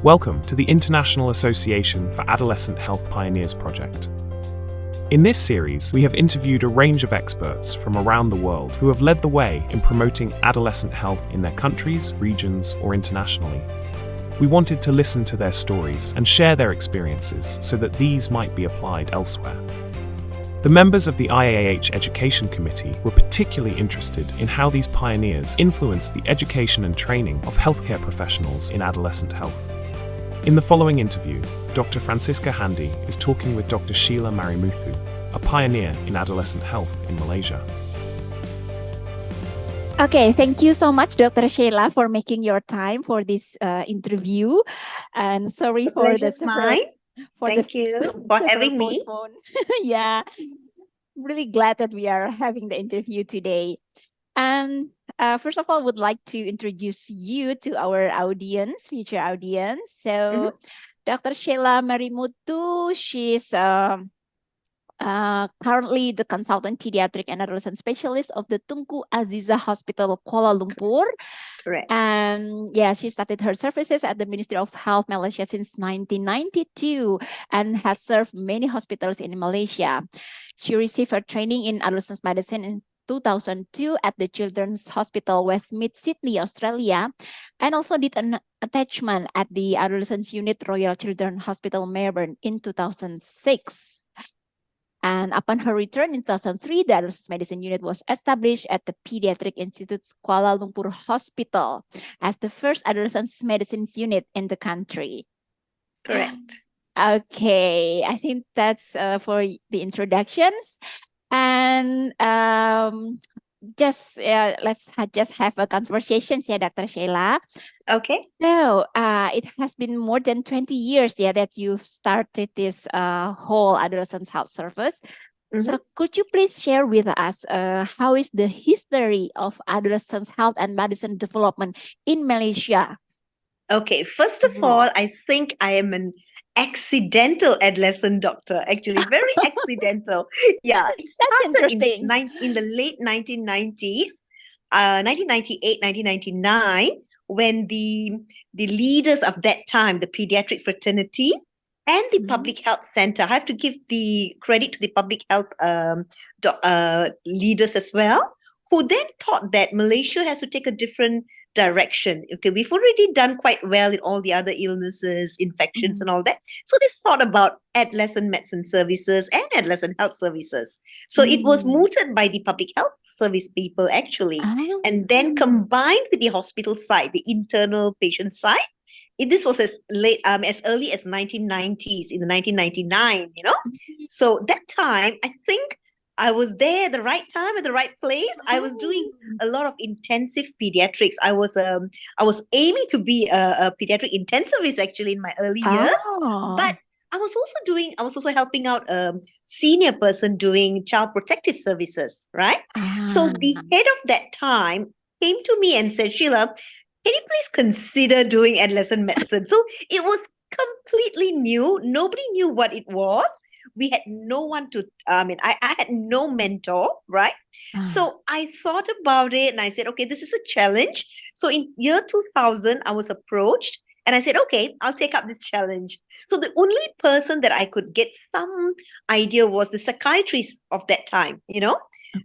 Welcome to the International Association for Adolescent Health Pioneers Project. In this series, we have interviewed a range of experts from around the world who have led the way in promoting adolescent health in their countries, regions, or internationally. We wanted to listen to their stories and share their experiences so that these might be applied elsewhere. The members of the IAAH Education Committee were particularly interested in how these pioneers influence the education and training of healthcare professionals in adolescent health. In the following interview, Dr. Francisca Handy is talking with Dr. Sheila Marimuthu, a pioneer in adolescent health in Malaysia. Okay, thank you so much, Dr. Sheila, for making your time for this interview. And sorry for the mine. Thank you for having me. Yeah, really glad that we are having the interview today. And first of all, would like to introduce you to our audience, future audience. So, Dr. Sheila Marimuthu, she's currently the consultant pediatric and adolescent specialist of the Tunku Azizah Hospital, Kuala Lumpur. Correct. And yeah, she started her services at the Ministry of Health Malaysia since 1992 and has served many hospitals in Malaysia. She received her training in adolescent medicine in 2002 at the Children's Hospital Westmead, Sydney, Australia, and also did an attachment at the Adolescent Unit, Royal Children's Hospital, Melbourne in 2006. And upon her return in 2003, the Adolescent Medicine Unit was established at the Paediatric Institute, Kuala Lumpur Hospital as the first Adolescent Medicine Unit in the country. Correct. Okay, I think that's for the introductions. And let's just have a conversation here, Dr. Sheila. Okay. So it has been more than 20 years that you've started this whole adolescent health service. So could you please share with us how is the history of adolescent health and medicine development in Malaysia? Okay, first of all, I think I am an accidental adolescent doctor, actually, very accidental. Yeah, it started in the late 1990s, 1998, 1999, when the leaders of that time, the pediatric fraternity and the public health center, I have to give the credit to the public health leaders as well, who then thought that Malaysia has to take a different direction. Okay, we've already done quite well in all the other illnesses, infections and all that. So they thought about adolescent medicine services and adolescent health services. So it was mooted by the public health service people actually, and then combined with the hospital side, the internal patient side. This was as early as 1990s, in the 1999, So that time, I think I was there at the right time, at the right place. I was doing a lot of intensive pediatrics. I was aiming to be a pediatric intensivist actually in my early years. But I was also helping out a senior person doing child protective services, right? So the head of that time came to me and said, Sheila, can you please consider doing adolescent medicine? So it was completely new. Nobody knew what it was. We had no one to, I had no mentor, right? So I thought about it and I said, okay, this is a challenge. So in year 2000, I was approached and I said, okay, I'll take up this challenge. So the only person that I could get some idea was the psychiatrist of that time,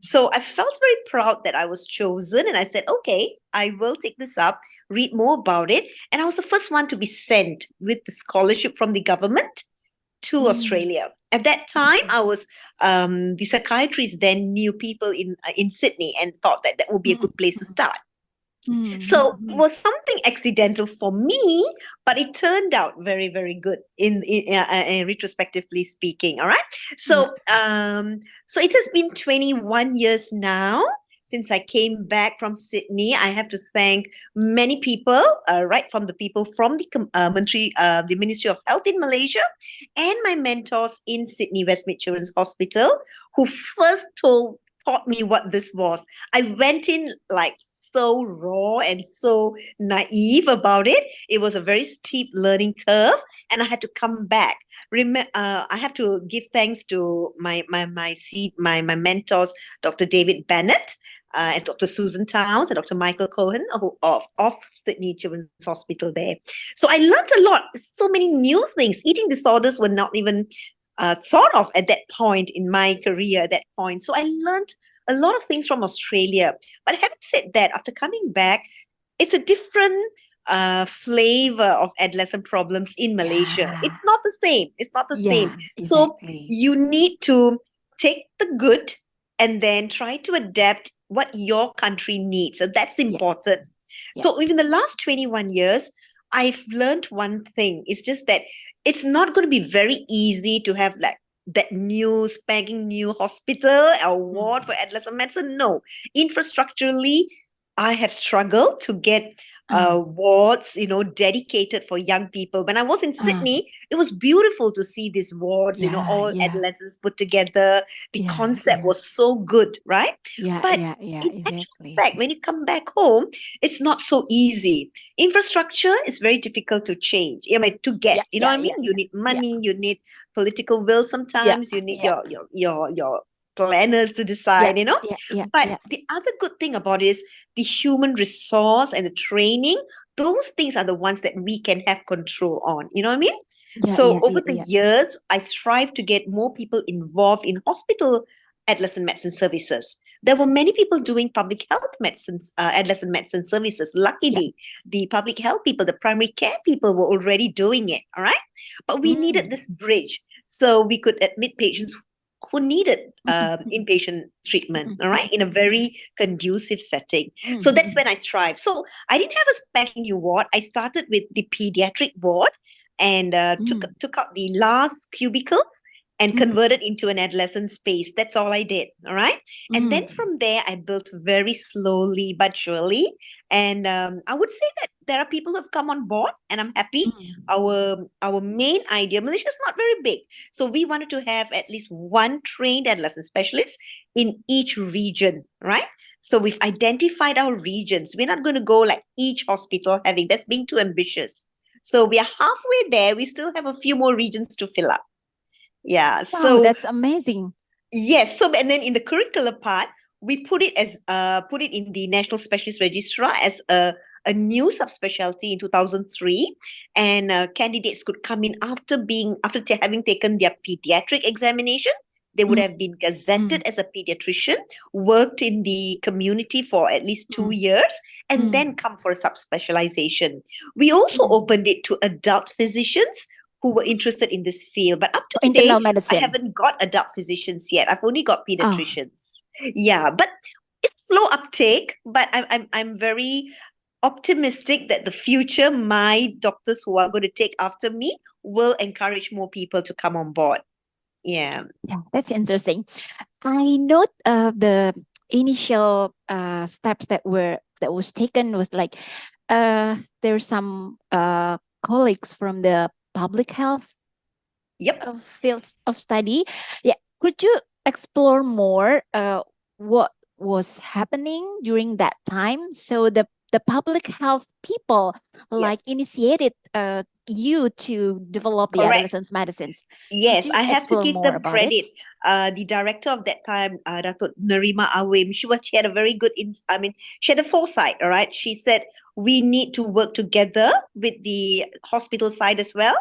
So I felt very proud that I was chosen and I said, okay, I will take this up, read more about it. And I was the first one to be sent with the scholarship from the government to Australia. At that time, I was the psychiatrists then knew people in Sydney and thought that would be a good place to start. So it was something accidental for me, but it turned out very, very good in retrospectively speaking. All right. So so it has been 21 years now since I came back from Sydney. I have to thank many people, right from the people from the Ministry of Health in Malaysia and my mentors in Sydney Westmead Children's Hospital, who first taught me what this was. I went in like so raw and so naive about it. It was a very steep learning curve, and I had to come back. I have to give thanks to my mentors, Dr. David Bennett, and Dr. Susan Towns and Dr. Michael Cohen of Sydney Children's Hospital there. So I learned a lot, so many new things. Eating disorders were not even thought of at that point in my career at that point. So I learned a lot of things from Australia. But having said that, after coming back, it's a different flavor of adolescent problems in Malaysia. Yeah. It's not the same. It's not the same. Yeah, So exactly. you need to take the good and then try to adapt what your country needs. So that's important. Yeah. So within the last 21 years, I've learned one thing. It's just that it's not going to be very easy to have like that new spanking new hospital or ward for adolescent medicine. No, infrastructurally, I have struggled to get wards, dedicated for young people. When I was in Sydney, it was beautiful to see these wards, all adolescents put together. The concept was so good, right? But in actual fact, when you come back home, it's not so easy. Infrastructure is very difficult to change. To get, you know what I mean? You need money, you need political will sometimes, you need your planners to decide, But the other good thing about it is the human resource and the training. Those things are the ones that we can have control on. You know what I mean? Over the years, I strive to get more people involved in hospital adolescent medicine services. There were many people doing public health medicines, adolescent medicine services. Luckily, the public health people, the primary care people were already doing it. All right. But we needed this bridge so we could admit patients who needed inpatient treatment, all right, in a very conducive setting. So that's when I strive. So I didn't have a spanking new ward. I started with the pediatric ward and took out the last cubicle and converted into an adolescent space. That's all I did, all right? And then from there, I built very slowly but surely. And I would say that there are people who have come on board and I'm happy. Our main idea, Malaysia is not very big. So we wanted to have at least one trained adolescent specialist in each region, right? So we've identified our regions. We're not going to go like each hospital having, that's being too ambitious. So we are halfway there. We still have a few more regions to fill up. Yeah. Wow, so that's amazing. Yes. So and then in the curricular part, we put it in the National Specialist Registrar as a new subspecialty in 2003, and candidates could come in after having taken their pediatric examination. They would have been gazetted as a pediatrician, worked in the community for at least 2 years, and then come for a subspecialization. We also opened it to adult physicians who were interested in this field. But up to today, Internal medicine. I haven't got adult physicians yet. I've only got pediatricians. Yeah, but it's slow uptake. But I'm very optimistic that the future, my doctors who are going to take after me will encourage more people to come on board. Yeah, that's interesting. I note the initial steps that was taken was like there's some colleagues from the public health fields of study. Yeah, could you explore more what was happening during that time? So the public health people initiated you to develop the adolescent medicines. Yes, I have to give them credit. It? The director of that time, Dr. Narima Awim, she had a very good, she had a foresight, all right? She said, we need to work together with the hospital side as well.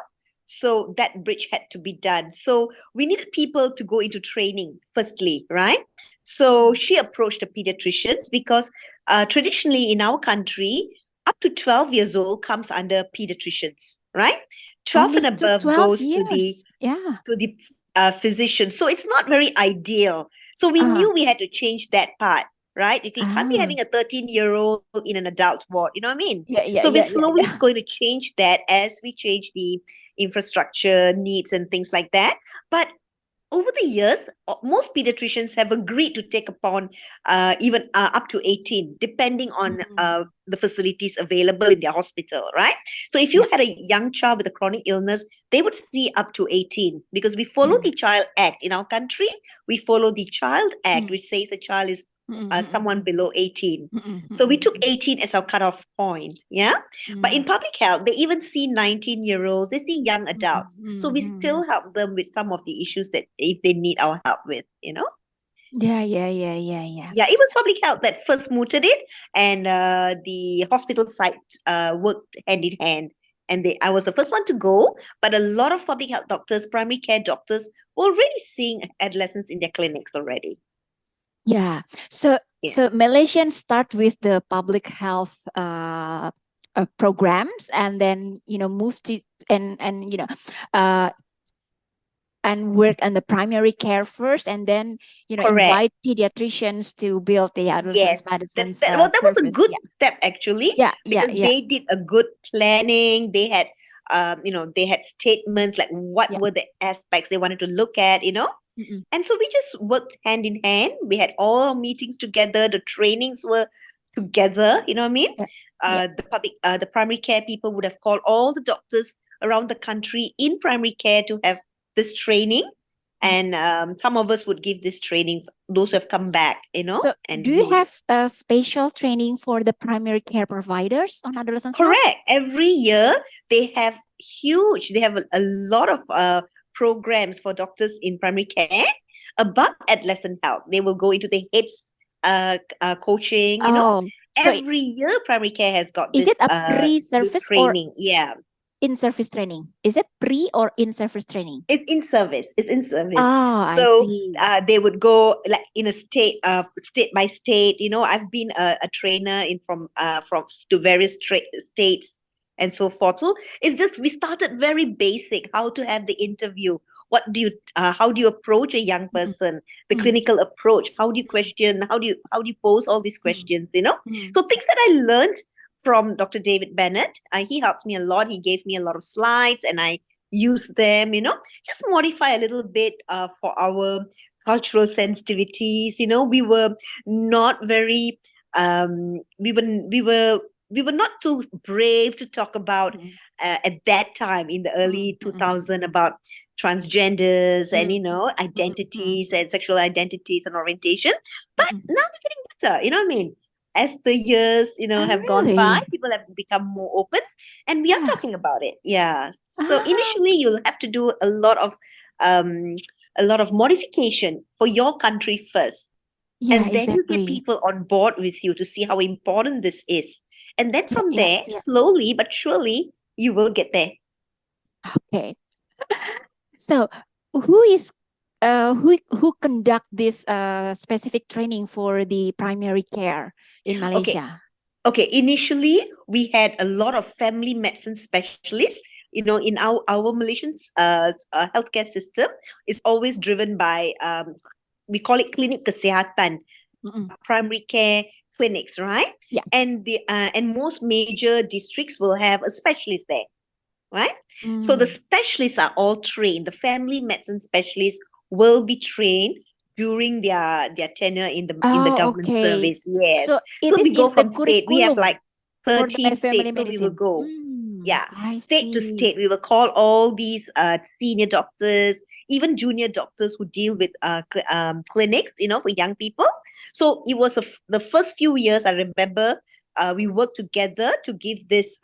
So that bridge had to be done. So we needed people to go into training, firstly, right? So she approached the pediatricians because traditionally in our country, up to 12 years old comes under pediatricians, right? 12 and above goes to the physician. So it's not very ideal. So we knew we had to change that part, right? You can't be having a 13-year-old in an adult ward, you know what I mean? So we're slowly going to change that as we change the infrastructure needs and things like that. But over the years, most pediatricians have agreed to take upon even up to 18, depending on the facilities available in their hospital, right? So if you had a young child with a chronic illness, they would see up to 18 because we follow the Child Act in our country. We follow the Child Act, which says a child is someone below 18. So we took 18 as our cutoff point, But in public health, they even see 19-year-olds, they see young adults. So we still help them with some of the issues that if they need our help with, Yeah. Yeah, it was public health that first mooted it, and the hospital site worked hand in hand. And I was the first one to go, but a lot of public health doctors, primary care doctors, were already seeing adolescents in their clinics already. Yeah. So Yeah. so Malaysians start with the public health programs, and then move to and and work on the primary care first, and then Correct. invite pediatricians to build the adolescent Yes, medicine that was a service. good step actually, Yeah. because they did a good planning. They had, they had statements like what Yeah. were the aspects they wanted to look at, Mm-mm. and so we just worked hand in hand. We had all our meetings together. The trainings were together. You know what I mean? Yeah. The primary care people would have called all the doctors around the country in primary care to have this training. And some of us would give these trainings, those who have come back, So and do we you would. have a special training for the primary care providers on adolescent health? Correct. Every year they have a lot of programs for doctors in primary care about adolescent health. They will go into the HIPS coaching, Oh, so Every year primary care has got is this it a this pre-service or training. Yeah. in-service training? Is it pre or in-service training? It's in service. It's in service. Oh, I So see. they would go like in a state by state. I've been a trainer from to various states and so forth. So it's just we started very basic, how to have the interview. How do you approach a young person? The Mm. clinical approach. How do you question? How do you pose all these questions? Mm. So things that I learned from Dr. David Bennett. He helped me a lot. He gave me a lot of slides, and I use them, just modify a little bit for our cultural sensitivities. We were not very, we were not too brave to talk about at that time in the early 2000 about transgenders and identities and sexual identities and orientation. But now we're getting better. You know what I mean? As the years, have gone by, Really? people have become more open, and we are Yeah. talking about it. Yeah. So Ah, initially, you'll have to do a lot of modification for your country first, yeah, and then you get exactly. people on board with you to see how important this is, and then from Yeah. there, slowly but surely, you will get there. Okay. So who conduct this specific training for the primary care in Malaysia? Okay, initially we had a lot of family medicine specialists. In our Malaysian healthcare system is always driven by we call it klinik kesihatan, primary care clinics, right? Yeah. And most major districts will have a specialist there, right? So the specialists are all trained. The family medicine specialists will be trained during their tenure in the government service. Yes. So it is we go in the from state. We have curriculum like for 13 the family states, so we will medicine. go. Yeah, I state to see. state. We will call all these senior doctors, even junior doctors who deal with clinics, for young people. So it was the first few years, I remember, we worked together to give this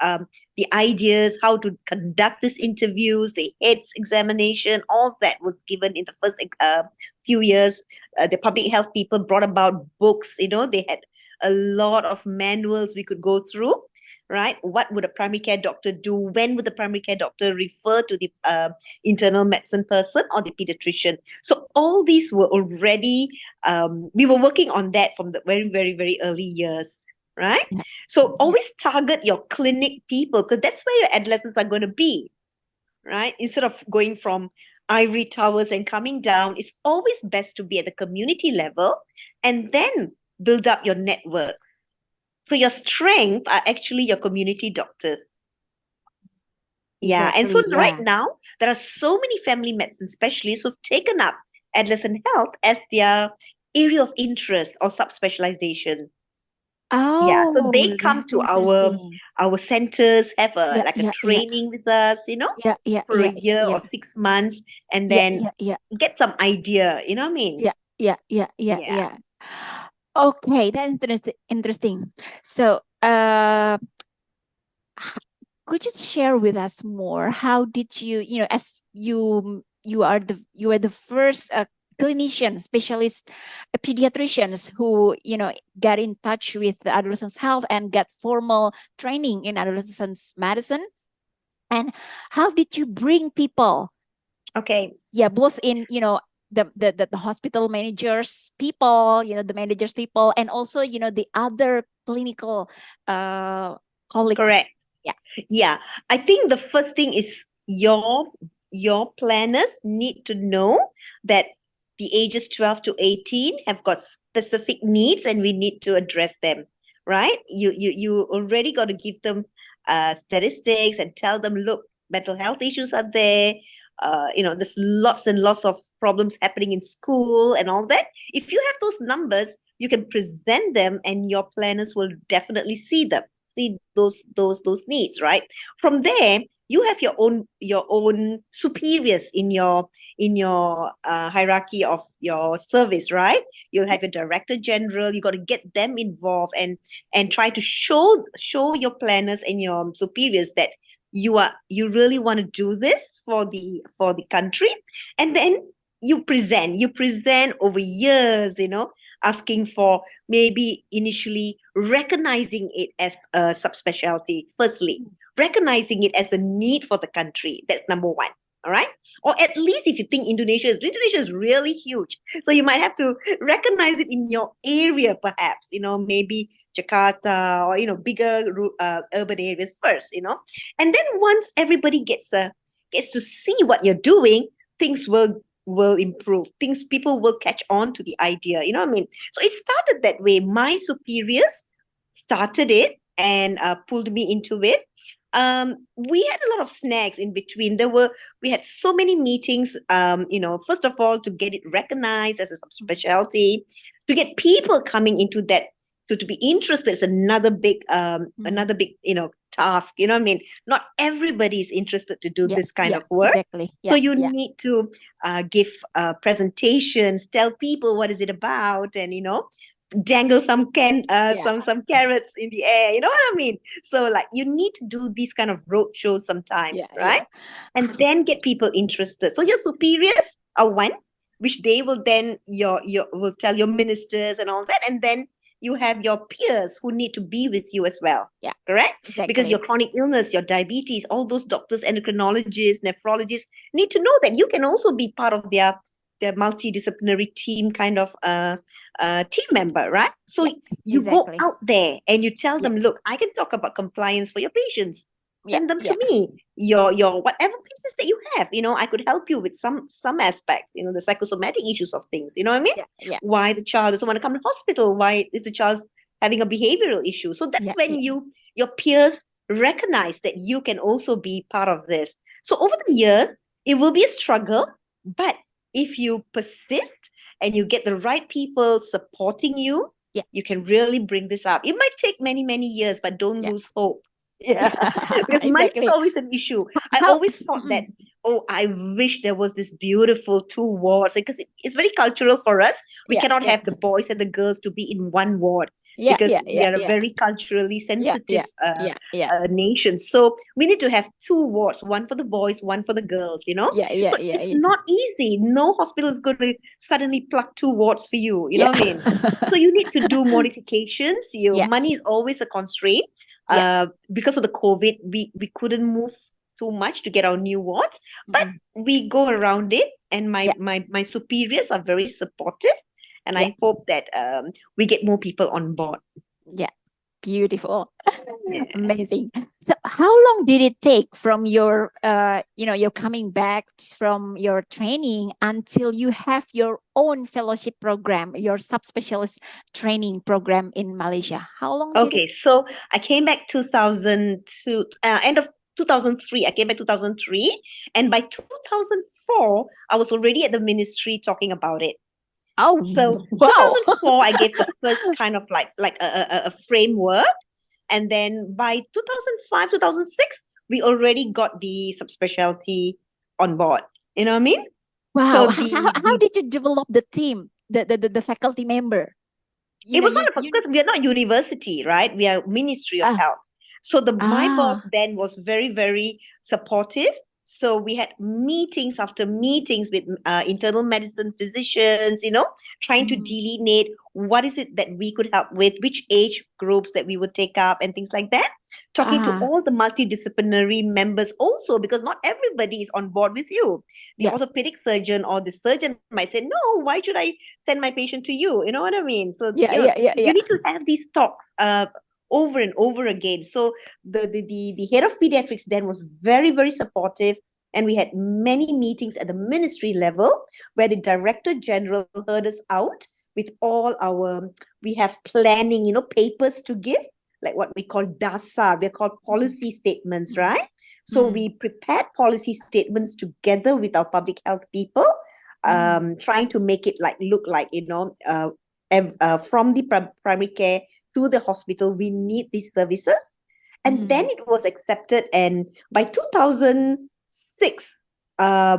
the ideas, how to conduct these interviews, the HEADS examination, all that was given in the first few years. The public health people brought about books, they had a lot of manuals we could go through, right? What would a primary care doctor do? When would the primary care doctor refer to the internal medicine person or the pediatrician? So all these were already, we were working on that from the very, very, very early years. Right? So always target your clinic people, because that's where your adolescents are going to be, right? Instead of going from ivory towers and coming down, it's always best to be at the community level and then build up your network. So your strength are actually your community doctors. Yeah. And so right now, there are so many family medicine specialists who've taken up adolescent health as their area of interest or subspecialization. Oh, yeah, so they come that's to interesting. our centers, have a Yeah. training with us, for a year or 6 months, and then get some idea, you know what I mean? Yeah. Okay, that's interesting. So, could you share with us more? How did you, as you are the first clinicians, specialists, pediatricians who, get in touch with the adolescents' health and get formal training in adolescents medicine? And how did you bring people? Okay. Yeah, both in, the hospital managers people, the managers people, and also, the other clinical colleagues. Correct. Yeah. Yeah. I think the first thing is your planners need to know that the ages 12 to 18 have got specific needs and we need to address them, right? You already got to give them statistics and tell them, look, mental health issues are there. There's lots and lots of problems happening in school and all that. If you have those numbers, you can present them and your planners will definitely see those needs, right? From there, you have your own superiors in your hierarchy of your service, right? You'll have your director general. You got to get them involved and try to show your planners and your superiors that you really want to do this for the country. And then you present over years, asking for maybe initially recognizing it as a subspecialty. Firstly, recognizing it as a need for the country. That's number one. All right. Or at least if you think Indonesia is really huge. So you might have to recognize it in your area, perhaps, maybe Jakarta or, bigger urban areas first, And then once everybody gets to see what you're doing, things will improve. People will catch on to the idea. You know what I mean? So it started that way. My superiors started it and pulled me into it. We had a lot of snags in between. We had so many meetings, first of all, to get it recognized as a subspecialty, to get people coming into that, to be interested is another big, task. You know what I mean? Not everybody is interested to do this kind of work. Exactly. So you need to give presentations, tell people what is it about, and dangle some carrots in the air. You know what I mean? So like you need to do these kind of road shows sometimes, right? And then get people interested. So your superiors are one, which they will then will tell your ministers and all that, and then you have your peers who need to be with you as well. Yeah. Correct? Exactly. Because your chronic illness, your diabetes, all those doctors, endocrinologists, nephrologists need to know that you can also be part of their multidisciplinary team kind of team member, right? So you go out there and you tell them, look, I can talk about compliance for your patients. Send them to me. Your whatever patients that you have, I could help you with some aspects, the psychosomatic issues of things. You know what I mean? Yeah. Why the child doesn't want to come to hospital? Why is the child having a behavioral issue? So that's when your peers recognize that you can also be part of this. So over the years, it will be a struggle, but if you persist and you get the right people supporting you, you can really bring this up. It might take many, many years, but don't lose hope. Yeah, because money is always an issue. I always thought that, I wish there was this beautiful 2 wards, because it's very cultural for us. We cannot have the boys and the girls to be in one ward because we are a very culturally sensitive nation. So we need to have 2 wards, one for the boys, one for the girls, So it's not easy. No hospital is going to suddenly pluck 2 wards for you. You know what I mean? So you need to do modifications. Money is always a constraint. Because of the COVID, we couldn't move too much to get our new wards, but we go around it, and my superiors are very supportive, and I hope that we get more people on board. Beautiful. Amazing. So how long did it take from your you're coming back from your training until you have your own fellowship program, your subspecialist training program in Malaysia? How long did it? So I came back 2002, end of 2003. I came back 2003, and by 2004 I was already at the ministry talking about it. Oh, so wow. 2004 I gave the first kind of like a framework, and then by 2005 2006 we already got the subspecialty on board. You know what I mean? Wow. So how did you develop the team, the faculty member? It was not because we are not university, right? We are Ministry of Health. So my boss then was very, very supportive So we had meetings after meetings with internal medicine physicians, trying to delineate what is it that we could help with, which age groups that we would take up and things like that. Talking to all the multidisciplinary members also, because not everybody is on board with you. The orthopedic surgeon or the surgeon might say, no, why should I send my patient to you? You know what I mean? So you need to have these talks over and over again. So the head of pediatrics then was very, very supportive. And we had many meetings at the ministry level where the director general heard us out with all we have planning, papers to give, like what we call DASA. We're called policy statements, right? So we prepared policy statements together with our public health people, trying to make it look like, from the primary care to the hospital, we need these services. And then it was accepted. And by 2006,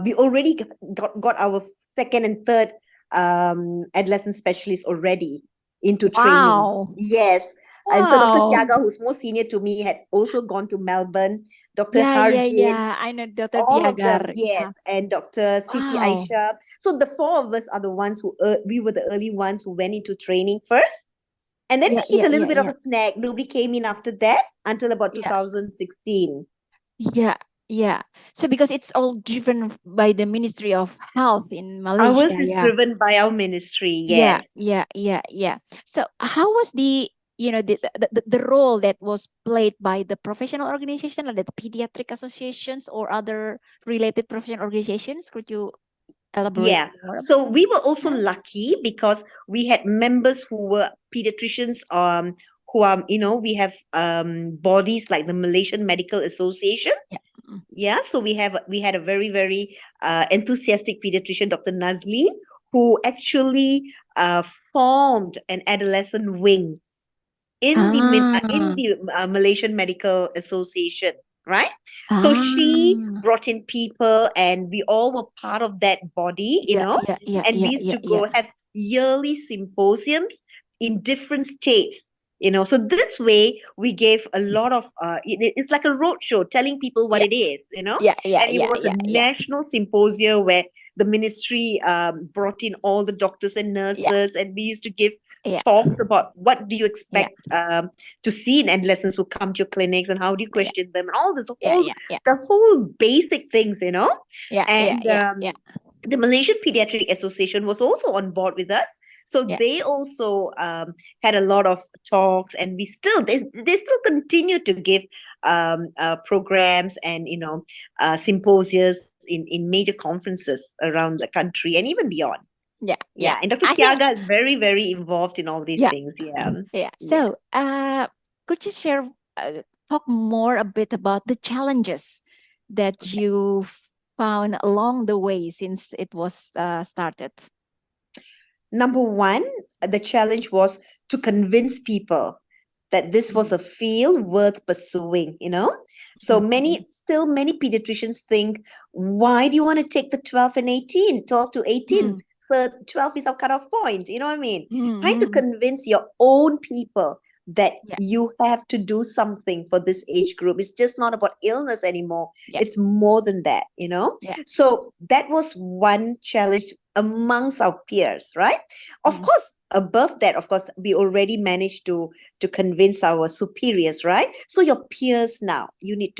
we already got our second and third adolescent specialists already into training. Yes. Wow. And so Dr. Tiaga, who's more senior to me, had also gone to Melbourne. Dr. Harjit, I know Dr. all Tiaga. of them, yes, and Dr. Siti Aisha. So the four of us are the ones who, we were the early ones who went into training first. And then we hit a little bit of a snag. Nobody came in after that until about 2016. Yeah. So because it's all driven by the Ministry of Health in Malaysia. Ours is driven by our ministry, yes. Yeah. So how was the role that was played by the professional organization, like the pediatric associations or other related professional organizations? Could you elaborate more? So we were also lucky because we had members who were pediatricians, who are, we have bodies like the Malaysian Medical Association. So we had a very, very enthusiastic pediatrician, Dr. Nazli, who actually formed an adolescent wing in the Malaysian Medical Association, right? So she brought in people, and we all were part of that body, and we used to go have yearly symposiums in different states. So this way we gave a lot of it's like a roadshow telling people what it is, and it was a national symposium where the ministry brought in all the doctors and nurses, and we used to give talks about what do you expect to see in adolescents who come to your clinics, and how do you question them, and all this the whole basic things, the Malaysian Pediatric Association was also on board with us. So they also had a lot of talks, and they still continue to give programs and symposiums in major conferences around the country and even beyond. And Dr. Tiaga is very, very involved in all these things. So could you share talk more a bit about the challenges that you found along the way since it was started? Number one, the challenge was to convince people that this was a field worth pursuing, So many pediatricians think, why do you want to take the 12 to 18? 12 is our cutoff point, you know what I mean? Trying to convince your own people that you have to do something for this age group. It's just not about illness anymore. It's more than that, So that was one challenge amongst our peers, right? Of course, above that, we already managed to convince our superiors, right? So your peers now, you need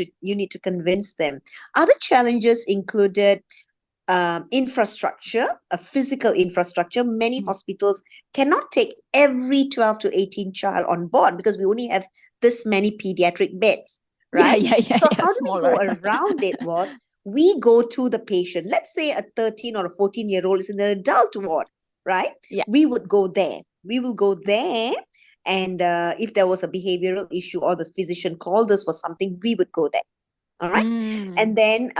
to convince them. Other challenges included infrastructure, a physical infrastructure. Many hospitals cannot take every 12 to 18 child on board because we only have this many pediatric beds, right? So how do we go around it was, we go to the patient. Let's say a 13 or a 14-year-old is in an adult ward, right? We would go there. We will go there, and if there was a behavioral issue or the physician called us for something, we would go there. All right. And then,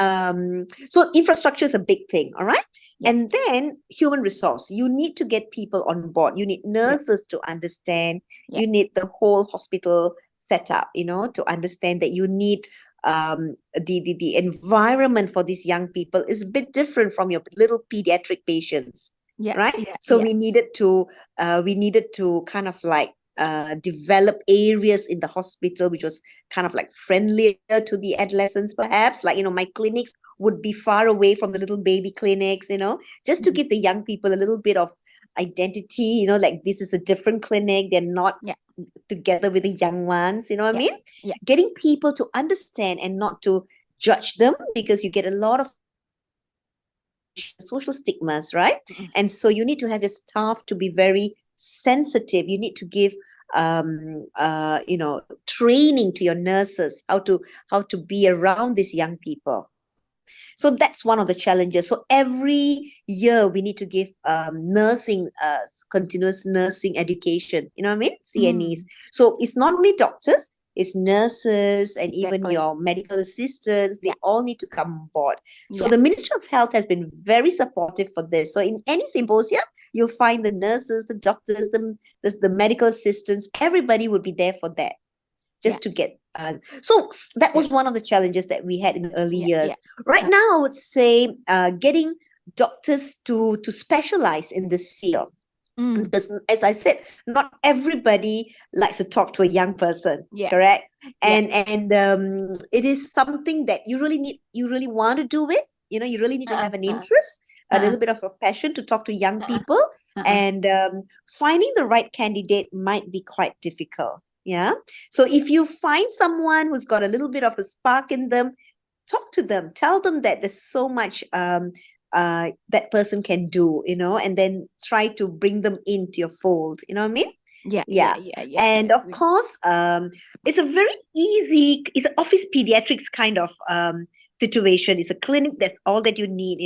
so infrastructure is a big thing. All right. And then human resource, you need to get people on board. You need nurses to understand. You need the whole hospital set up, to understand that you need the environment for these young people is a bit different from your little pediatric patients. Right. So we needed to kind of like develop areas in the hospital which was kind of like friendlier to the adolescents, perhaps. Like, my clinics would be far away from the little baby clinics, just to give the young people a little bit of identity, like this is a different clinic. They're not together with the young ones, you know what I mean? Yeah. Getting people to understand and not to judge them, because you get a lot of social stigmas, right? And so you need to have your staff to be very sensitive. You need to give training to your nurses, how to be around these young people. So that's one of the challenges. So every year we need to give nursing, continuous nursing education, you know what I mean? CNEs. So it's not only doctors, it's nurses and even your medical assistants. They all need to come on board. So the Ministry of Health has been very supportive for this. So in any symposium, you'll find the nurses, the doctors, the medical assistants, everybody would be there for that. Just to get so that was one of the challenges that we had in the early years. Right now, I would say getting doctors to specialize in this field. Because, as I said, not everybody likes to talk to a young person, correct? And it is something that you really want to do it. You really need to have an interest, a little bit of a passion to talk to young people, and finding the right candidate might be quite difficult. Yeah. So if you find someone who's got a little bit of a spark in them, talk to them, tell them that there's so much that person can do, and then try to bring them into your fold. You know what I mean? Yeah. And of course, it's a very easy, it's an office pediatrics kind of situation. It's a clinic, that's all that you need,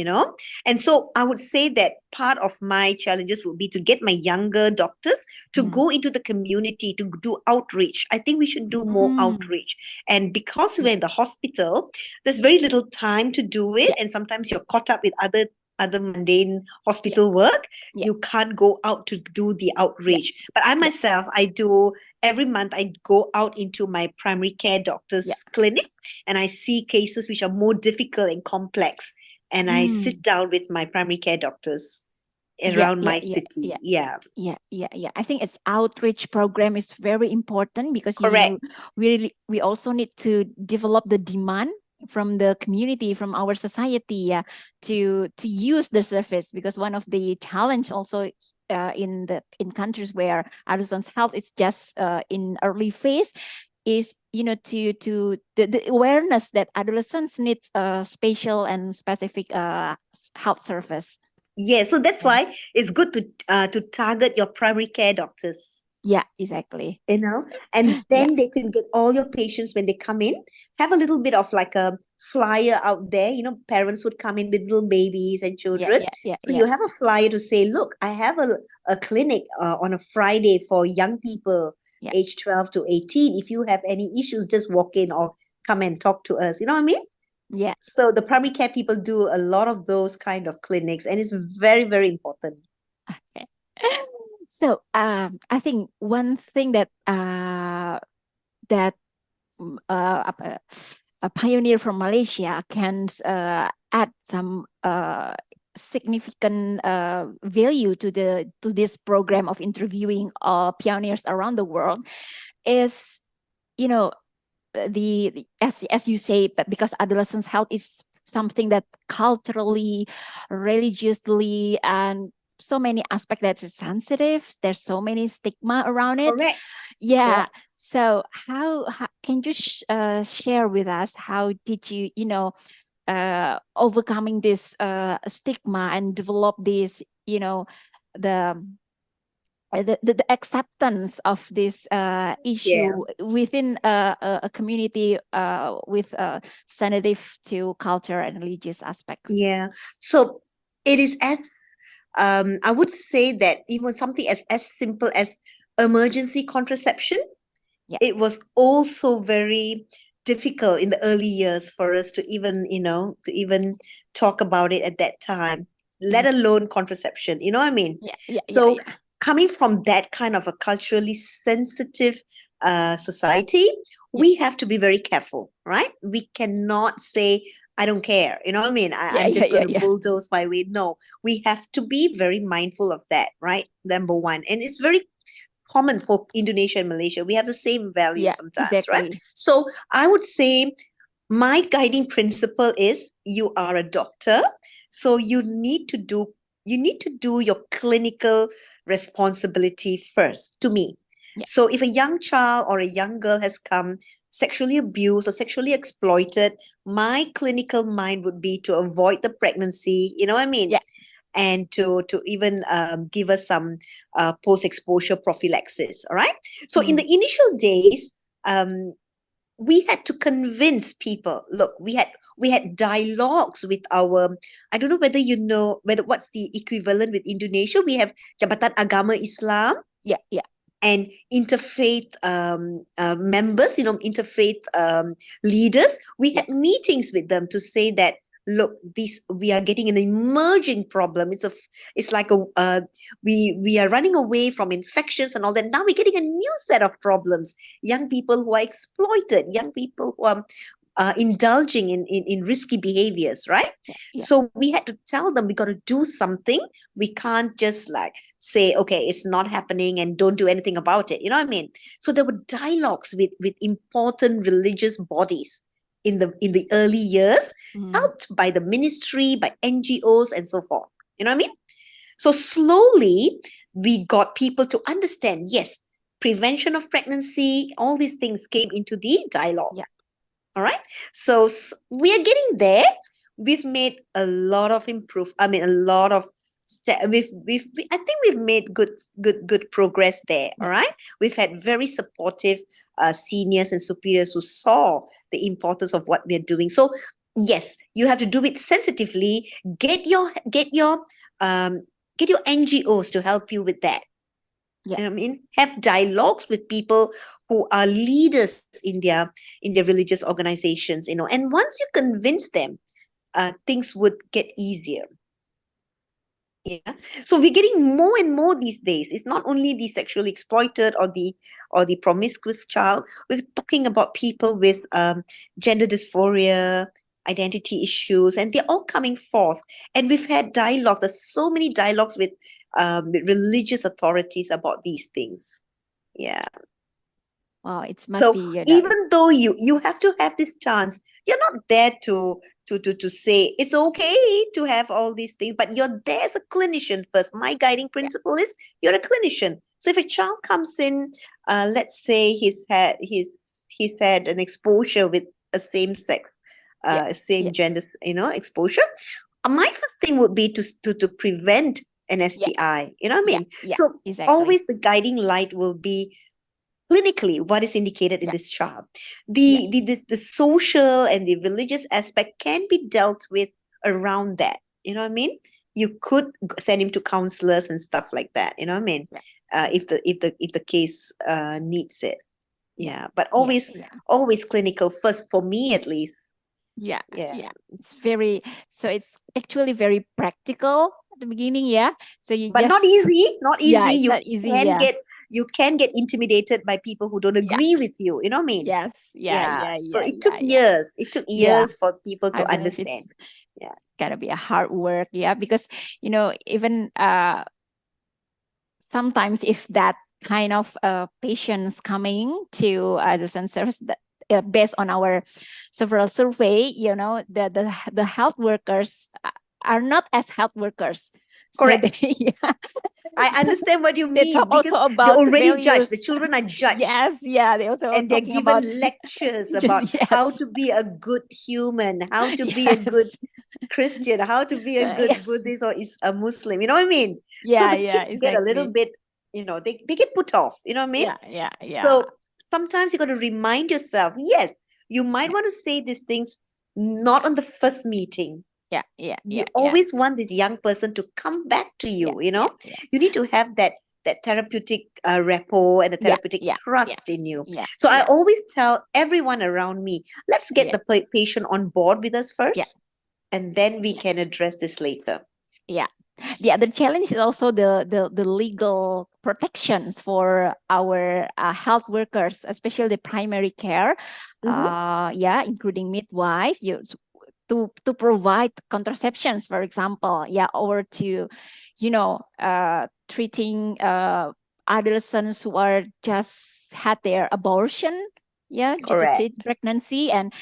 And so I would say that part of my challenges would be to get my younger doctors to go into the community to do outreach. I think we should do more outreach. And because we're in the hospital, there's very little time to do it. And sometimes you're caught up with other mundane hospital work. You can't go out to do the outreach. But I myself, I do every month, I go out into my primary care doctor's clinic, and I see cases which are more difficult and complex. And I sit down with my primary care doctors around my city. I think its outreach program is very important, because we also need to develop the demand from the community, from our society, to use the service, because one of the challenge also in countries where adolescents' health is just in early phase is to the awareness that adolescents need special and specific health service. Yeah, so that's why it's good to target your primary care doctors. Yeah, exactly. And then they can get all your patients when they come in. Have a little bit of like a flyer out there. Parents would come in with little babies and children. So you have a flyer to say, look, I have a clinic on a Friday for young people age 12 to 18. If you have any issues, just walk in or come and talk to us. You know what I mean? Yeah. So the primary care people do a lot of those kind of clinics, and it's very, very important. Okay. So I think one thing that a pioneer from Malaysia can add some significant value to this program of interviewing pioneers around the world is, as you say, but because adolescents' health is something that culturally, religiously, and so many aspects that is sensitive. There's so many stigma around it. Correct. Yeah. Correct. So how can you share with us, how did you overcoming this stigma and develop this the acceptance of this issue within a community with sensitive to culture and religious aspects? Yeah. So it is I would say that even something as simple as emergency contraception, it was also very difficult in the early years for us to even talk about it at that time, let alone contraception. You know what I mean? So coming from that kind of a culturally sensitive society, we have to be very careful, right? We cannot say, I don't care. You know what I mean? I'm just going to bulldoze my way. No, we have to be very mindful of that, right? Number one. And it's very common for Indonesia and Malaysia. We have the same values Yeah, sometimes, right? exactly. So I would say my guiding principle is you are a doctor, so you need to do your clinical responsibility first, to me. Yeah. So if a young child or a young girl has come sexually abused or sexually exploited, my clinical mind would be to avoid the pregnancy, you know what I mean? Yeah. And to even give us some post-exposure prophylaxis, all right? So in the initial days, we had to convince people. Look, we had dialogues with our, I don't know whether you know what's the equivalent with Indonesia. We have Jabatan Agama Islam. Yeah. And interfaith members, interfaith leaders. We had meetings with them to say that, look, we are getting an emerging problem. It's like we are running away from infections and all that. Now we're getting a new set of problems. Young people who are exploited, young people who are indulging in risky behaviors, right? Yeah. So we had to tell them we got to do something. We can't just say, okay, it's not happening and don't do anything about it. You know what I mean? So there were dialogues with important religious bodies in the early years, helped by the ministry, by NGOs and so forth. You know what I mean? So slowly we got people to understand, yes, prevention of pregnancy, all these things came into the dialogue. Yeah. All right. So we are getting there. We've made a lot of I think we've made good progress there. All right. We've had very supportive seniors and superiors who saw the importance of what we're doing. So yes, you have to do it sensitively. Get your NGOs to help you with that. Yeah. You know what I mean? Have dialogues with people who are leaders in their religious organizations, and once you convince them, things would get easier. Yeah. So we're getting more and more these days. It's not only the sexually exploited or the promiscuous child. We're talking about people with gender dysphoria, identity issues, and they're all coming forth. And we've had dialogues. There's so many dialogues with religious authorities about these things. Yeah. Wow, it must So be, even though you have to have this chance, you're not there to say it's okay to have all these things, but you're there as a clinician first. My guiding principle is you're a clinician. So if a child comes in, let's say he's had an exposure with a same sex, same gender, exposure. My first thing would be to prevent an STI. You know what I mean? Yeah, So exactly. always the guiding light will be clinically what is indicated in this child. The social and the religious aspect can be dealt with around that. You know what I mean? You could send him to counselors and stuff like that. You know what I mean? If the case needs it. Yeah, but always clinical first, for me at least. Yeah. It's actually very practical at the beginning, so but not easy. You can get intimidated by people who don't agree with you. You know what I mean? Yes. So it took years. It took years for people to understand. It's gotta be a hard work, because even sometimes if that kind of patients coming to adolescent service, that based on our several survey, the health workers are not as health workers. Correct. So I understand what you they mean, talk because also about they're already values. judged. The children are judged. Yes, they also and they're talking given about lectures about how to be a good human, how to be a good Christian, how to be a good Buddhist or is a Muslim. You know what I mean? So the kids get a little bit, they get put off. You know what I mean? Yeah. So sometimes you got to remind yourself, yes, you might want to say these things not on the first meeting. You always want the young person to come back to you. You need to have that therapeutic rapport and the therapeutic trust in you. So I always tell everyone around me, let's get the patient on board with us first, and then we can address this later. The other challenge is also the legal protections for our health workers, especially the primary care, including midwife, to provide contraceptions, for example, or to, treating adolescents who are just had their abortion, due to teen Correct. pregnancy, and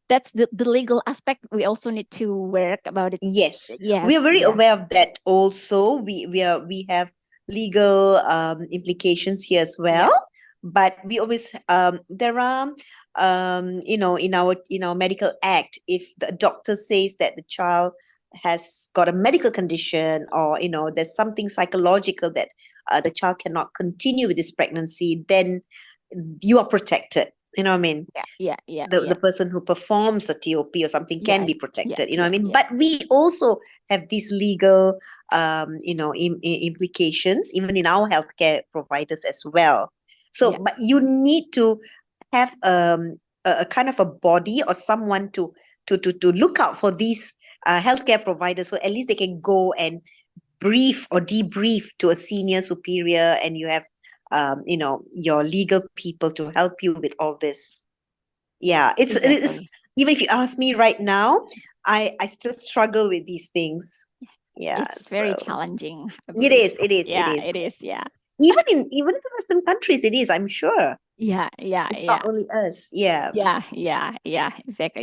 that's the legal aspect we also need to work about it. Yes, Yes, we are very yeah. aware of that also. We have legal implications here as well, but we always there are in our medical act, if the doctor says that the child has got a medical condition, or there's something psychological that the child cannot continue with this pregnancy, then you are protected. You know what I mean? Yeah. The person who performs a TOP or something can be protected. You know what I mean? But we also have these legal implications even in our healthcare providers as well. So but you need to have a kind of a body or someone to look out for these healthcare providers, so at least they can go and brief or debrief to a senior superior, and you have your legal people to help you with all this. It's even if you ask me right now, I still struggle with these things. It's very challenging. It is. It is. Even in Western countries, it is, I'm sure. It's not only us. Exactly.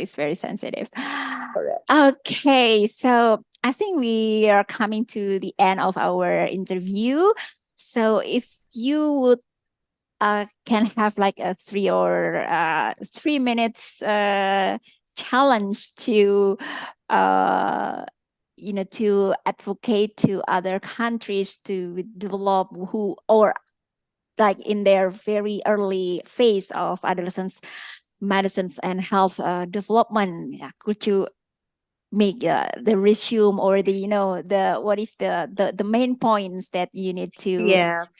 It's very sensitive. Correct. Okay, so I think we are coming to the end of our interview. So if you would can have like a 3 minutes challenge to to advocate to other countries to develop like in their very early phase of adolescence medicines and health development, could you make the resume or what is the main points that you need to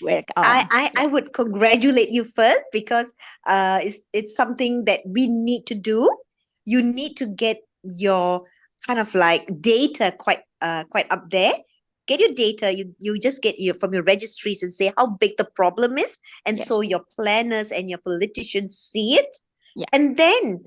work on? I would congratulate you first, because it's something that we need to do. You need to get your kind of like data quite up there. Get your data, you just get from your registries and say how big the problem is, and so your planners and your politicians see it, and then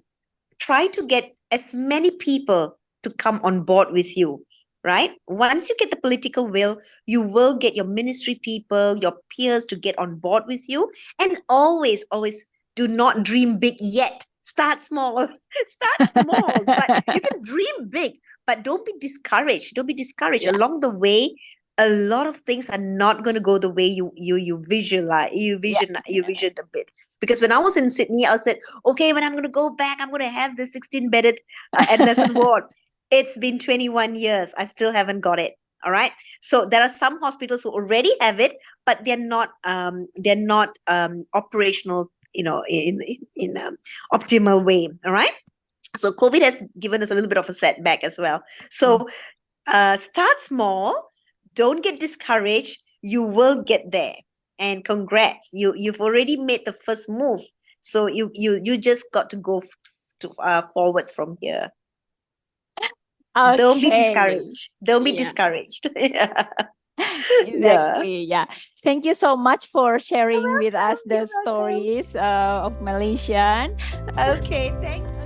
try to get as many people to come on board with you, right? Once you get the political will, you will get your ministry people, your peers to get on board with you, and always do not dream big yet. Start small. But you can dream big, but don't be discouraged. Along the way, a lot of things are not going to go the way you visualize. You visioned a bit. Because when I was in Sydney, I said, okay, when I'm going to go back, I'm going to have the 16-bedded adolescent ward. It's been 21 years. I still haven't got it. All right. So there are some hospitals who already have it, but they're not operational, in optimal way. All right. So COVID has given us a little bit of a setback as well. So start small. Don't get discouraged. You will get there. And congrats. You've already made the first move. So you just got to go forwards from here. Okay. Don't be discouraged. Exactly. Thank you so much for sharing with us the stories of Malaysian. Okay, thanks.